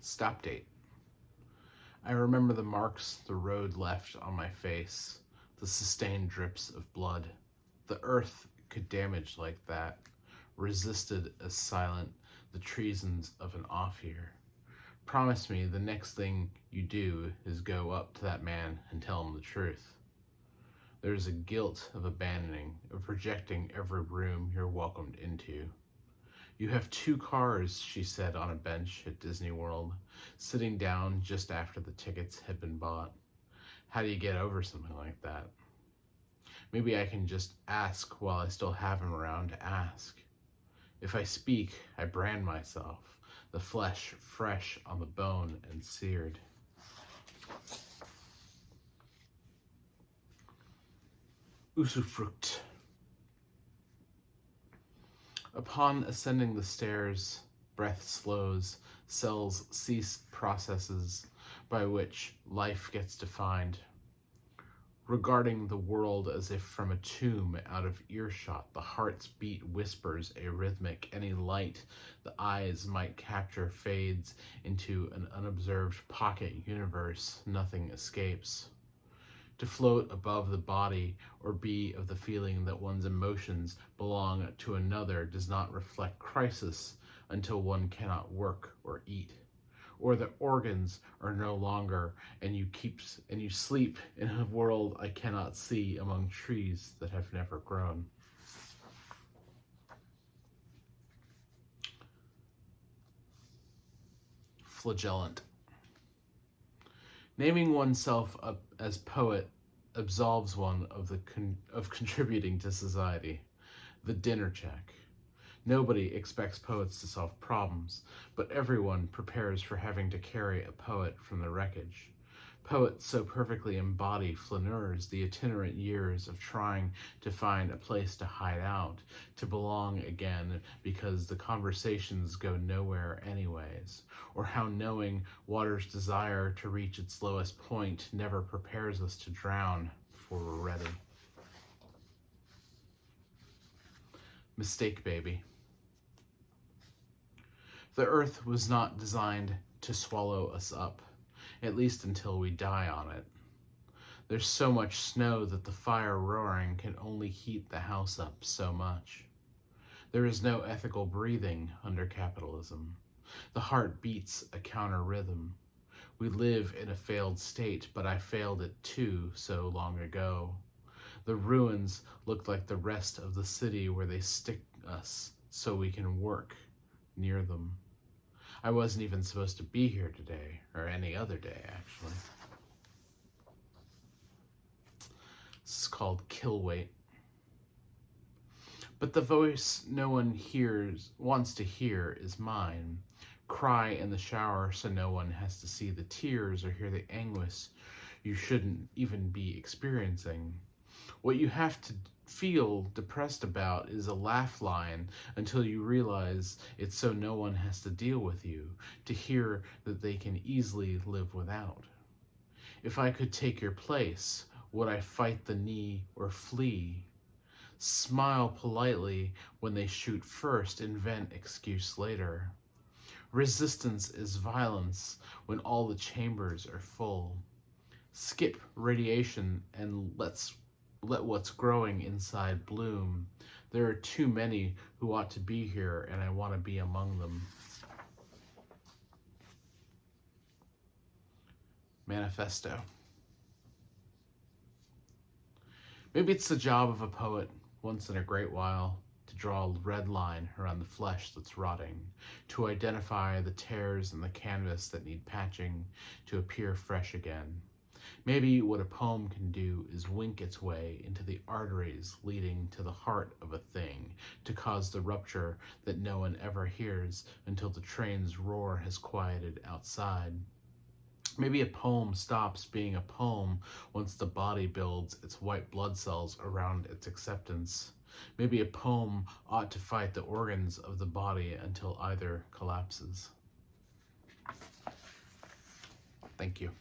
Stop date. I remember the marks the road left on my face, the sustained drips of blood. The earth could damage like that, resisted as silent the treasons of an off-year. Promise me the next thing you do is go up to that man and tell him the truth. There is a guilt of abandoning, of rejecting every room you're welcomed into. You have 2 cars, she said on a bench at Disney World, sitting down just after the tickets had been bought. How do you get over something like that? Maybe I can just ask while I still have him around to ask. If I speak, I brand myself, the flesh fresh on the bone and seared. Usufruct. Upon ascending the stairs, breath slows, cells cease processes by which life gets defined. Regarding the world as if from a tomb out of earshot, the heart's beat whispers arrhythmic. Any light the eyes might capture fades into an unobserved pocket universe. Nothing escapes. To float above the body or be of the feeling that one's emotions belong to another does not reflect crisis until one cannot work or eat, or the organs are no longer, and you sleep in a world I cannot see among trees that have never grown. Flagellant. Naming oneself up as poet absolves one of contributing to society. The dinner check. Nobody expects poets to solve problems, but everyone prepares for having to carry a poet from the wreckage. Poets so perfectly embody flaneurs, the itinerant years of trying to find a place to hide out, to belong again because the conversations go nowhere anyways, or how knowing water's desire to reach its lowest point never prepares us to drown before we're ready. Mistake baby. The earth was not designed to swallow us up, at least until we die on it. There's so much snow that the fire roaring can only heat the house up so much. There is no ethical breathing under capitalism. The heart beats a counter rhythm. We live in a failed state, but I failed it too so long ago. The ruins look like the rest of the city where they stick us so we can work near them. I wasn't even supposed to be here today, or any other day, actually. This is called Kill Weight. But the voice no one wants to hear is mine. Cry in the shower so no one has to see the tears or hear the anguish you shouldn't even be experiencing. What you have to feel depressed about is a laugh line until you realize it's so no one has to deal with you, to hear that they can easily live without. If I could take your place, would I fight the knee or flee? Smile politely when they shoot first, invent excuse later. Resistance is violence when all the chambers are full. Skip radiation and let what's growing inside bloom. There are too many who ought to be here, and I want to be among them. Manifesto. Maybe it's the job of a poet, once in a great while, to draw a red line around the flesh that's rotting, to identify the tears in the canvas that need patching to appear fresh again. Maybe what a poem can do is wink its way into the arteries leading to the heart of a thing, to cause the rupture that no one ever hears until the train's roar has quieted outside. Maybe a poem stops being a poem once the body builds its white blood cells around its acceptance. Maybe a poem ought to fight the organs of the body until either collapses. Thank you.